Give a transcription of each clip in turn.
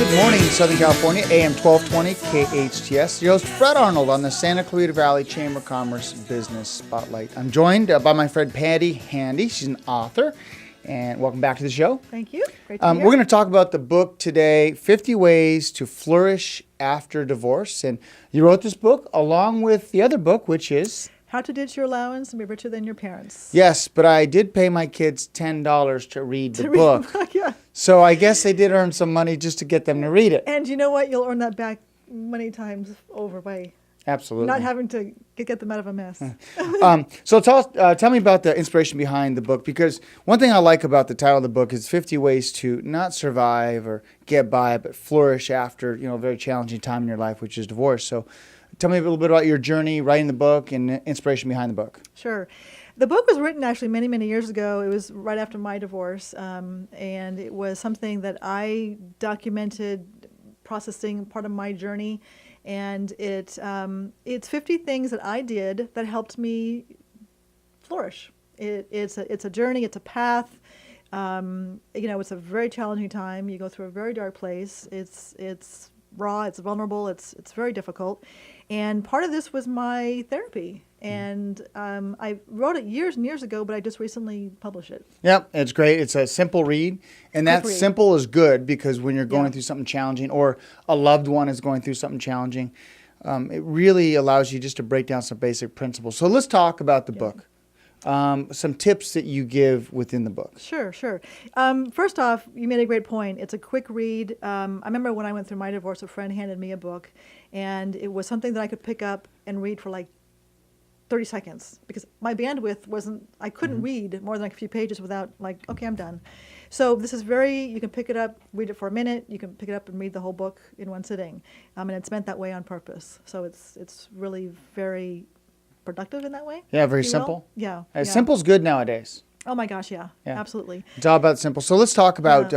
Good morning, Southern California, AM 1220, KHTS. Your host, Fred Arnold, on the Santa Clarita Valley Chamber of Commerce Business Spotlight. I'm joined by my friend Patti Handy. She's an author. And welcome back to the show. Thank you. Great to be here. We're going to talk about the book today, 50 Ways to Flourish After Divorce. And you wrote this book along with the other book, which is... How to Ditch Your Allowance and Be Richer Than Your Parents. Yes, but I did pay my kids $10 to read the book. Yeah. So I guess they did earn some money just to get them to read it. And you know what? You'll earn that back many times over by Absolutely. not having to get them out of a mess. So tell me about the inspiration behind the book, because one thing I like about the title of the book is 50 ways to not survive or get by, but flourish after, a very challenging time in your life, which is divorce. So tell me a little bit about your journey writing the book and the inspiration behind the book. Sure. The book was written actually many, many years ago. It was right after my divorce, and it was something that I documented, processing part of my journey. And it's 50 things that I did that helped me flourish. It's a journey. It's a path. It's a very challenging time. You go through a very dark place. It's raw. It's vulnerable. It's very difficult. And part of this was my therapy. And I wrote it years and years ago, but I just recently published it. Yep, it's great. It's a simple read. And that simple is good, because when you're going through something challenging, or a loved one is going through something challenging, it really allows you just to break down some basic principles. So let's talk about the book. Some tips that you give within the book. Sure. First off, you made a great point. It's a quick read. I remember when I went through my divorce, a friend handed me a book, and it was something that I could pick up and read for like 30 seconds, because my bandwidth wasn't, I couldn't read more than like a few pages without okay, I'm done. So this is you can pick it up, read it for a minute, you can pick it up and read the whole book in one sitting. And it's meant that way on purpose. So it's really very productive in that way. Yeah, very simple. Yeah. Simple's good nowadays. Oh my gosh, yeah, absolutely. It's all about simple. So let's talk about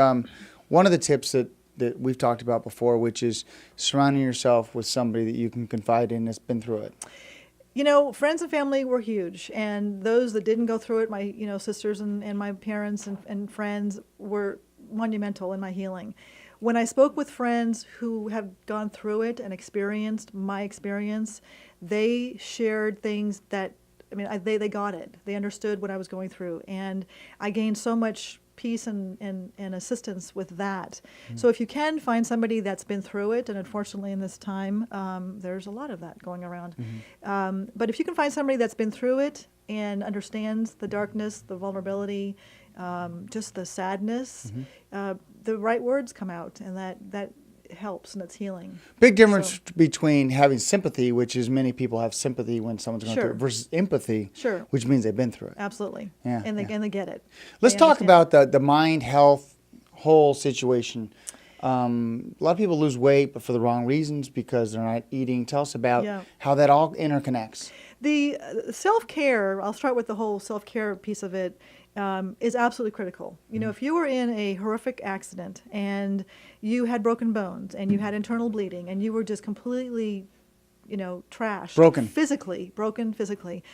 one of the tips that we've talked about before, which is surrounding yourself with somebody that you can confide in that's been through it. Friends and family were huge, and those that didn't go through it, my sisters and my parents and friends, were monumental in my healing. When I spoke with friends who have gone through it and experienced my experience, they shared things that, they got it. They understood what I was going through, and I gained so much peace and assistance with that. So if you can find somebody that's been through it, and unfortunately in this time, there's a lot of that going around. But if you can find somebody that's been through it and understands the darkness, the vulnerability, just the sadness, the right words come out, and that helps, and it's healing. Big difference between having sympathy, which is many people have sympathy when someone's going through it, versus empathy, which means they've been through it. Absolutely. And they get it. Let's talk about the mind health whole situation. A lot of people lose weight, but for the wrong reasons, because they're not eating. Tell us about how that all interconnects. The self-care, I'll start with the whole self-care piece of it, is absolutely critical. If you were in a horrific accident and you had broken bones and you had internal bleeding and you were just completely, trashed. Broken physically.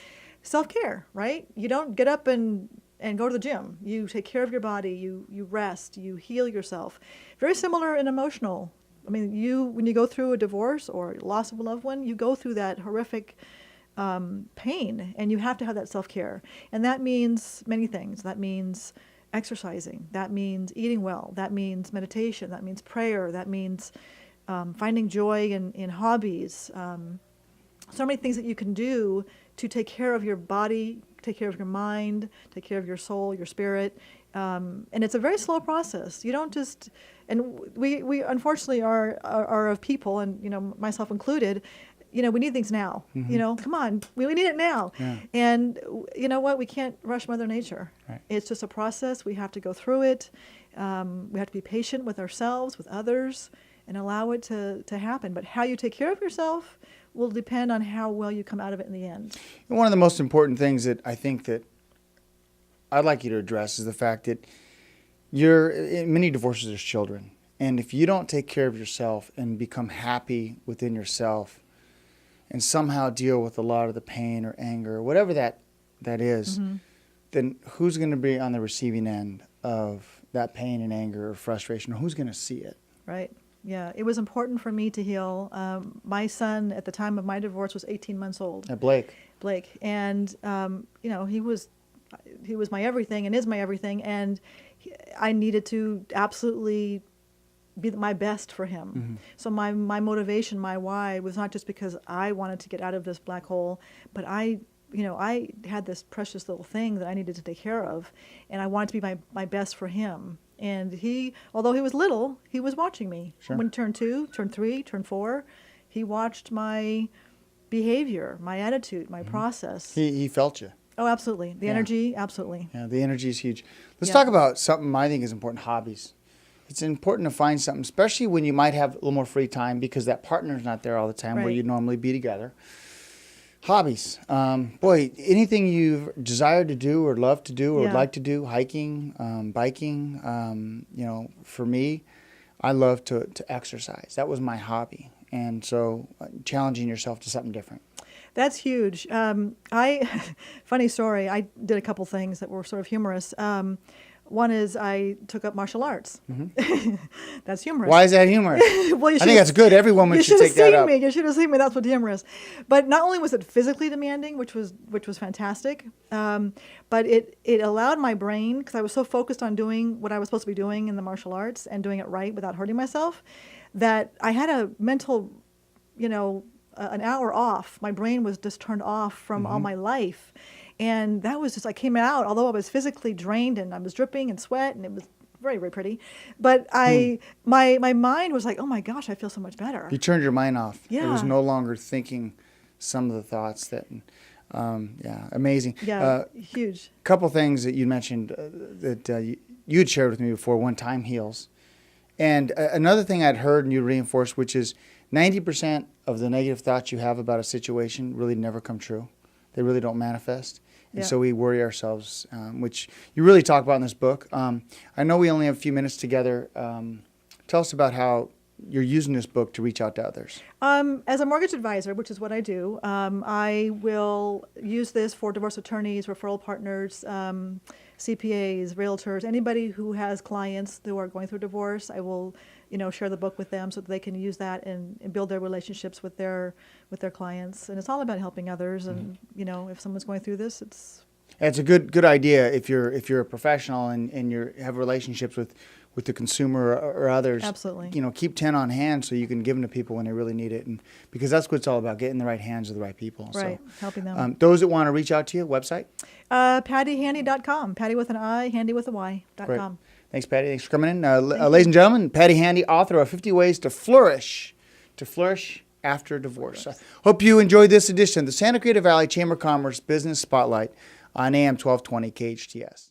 Self-care, right? You don't get up and go to the gym. You take care of your body. You rest. You heal yourself. Very similar in emotional. When you go through a divorce or loss of a loved one, you go through that horrific pain, and you have to have that self-care. And that means many things. That means exercising. That means eating well. That means meditation. That means prayer. That means finding joy in hobbies. So many things that you can do to take care of your body, take care of your mind, take care of your soul, your spirit. And it's a very slow process. You don't just, and we unfortunately are of people, and myself included, we need things now. Come on, we need it now. And you know what? We can't rush Mother Nature. Right. It's just a process. We have to go through it. We have to be patient with ourselves, with others, and allow it to happen. But how you take care of yourself will depend on how well you come out of it in the end. One of the most important things that I think that I'd like you to address is the fact that in many divorces, there's children. And if you don't take care of yourself and become happy within yourself, and somehow deal with a lot of the pain or anger or whatever that is, then who's going to be on the receiving end of that pain and anger or frustration? Who's going to see it? Right. Yeah, it was important for me to heal. My son at the time of my divorce was 18 months old. Blake, and he was my everything and is my everything, and I needed to absolutely be my best for him. Mm-hmm. So my motivation, my why was not just because I wanted to get out of this black hole, but I had this precious little thing that I needed to take care of, and I wanted to be my best for him. And he, although he was little, he was watching me. Sure. When he turned 2, turned 3, turned 4, he watched my behavior, my attitude, my process. He felt you. Oh, absolutely. The Yeah. energy, absolutely. Yeah, the energy is huge. Let's Yeah. talk about something I think is important, hobbies. It's important to find something, especially when you might have a little more free time because that partner's not there all the time where Right. you'd normally be together. Hobbies. Boy, anything you desire to do or love to do or would Yeah. like to do, hiking, biking. For me, I love to exercise. That was my hobby. And so challenging yourself to something different. That's huge. Funny story, I did a couple things that were sort of humorous. One is I took up martial arts. Mm-hmm. That's humorous. Why is that humorous? Well, you I think that's good. Every woman should take that up. You should have seen me. That's what humorous. But not only was it physically demanding, which was fantastic, but it allowed my brain, because I was so focused on doing what I was supposed to be doing in the martial arts and doing it right without hurting myself, that I had a mental, an hour off. My brain was just turned off from all my life. And that was just, I came out, although I was physically drained and I was dripping in sweat and it was very, very pretty. But my mind was like, oh my gosh, I feel so much better. You turned your mind off. Yeah. It was no longer thinking some of the thoughts that, amazing. Yeah, huge. A couple things that you mentioned that you had shared with me before, one time heals. And another thing I'd heard and you reinforced, which is 90% of the negative thoughts you have about a situation really never come true. They really don't manifest. And Yeah. so we worry ourselves, which you really talk about in this book. I know we only have a few minutes together. Tell us about how you're using this book to reach out to others. As a mortgage advisor, which is what I do, I will use this for divorce attorneys, referral partners, CPAs, realtors, anybody who has clients who are going through divorce. I will, share the book with them so that they can use that and build their relationships with their clients. And it's all about helping others. And if someone's going through this, it's a good idea if you're a professional and you have relationships with the consumer or others. Absolutely. Keep 10 on hand so you can give them to people when they really need it, and because that's what it's all about, getting the right hands of the right people. right, So, helping them. those that want to reach out to you, website. PattyHandy.com. Patty with an I, Handy with a Y.com. Great. Thanks, Patti. Thanks for coming in. Ladies and gentlemen, Patti Handy, author of 50 Ways to Flourish After Divorce. I hope you enjoyed this edition of the Santa Clarita Valley Chamber of Commerce Business Spotlight on AM 1220 KHTS.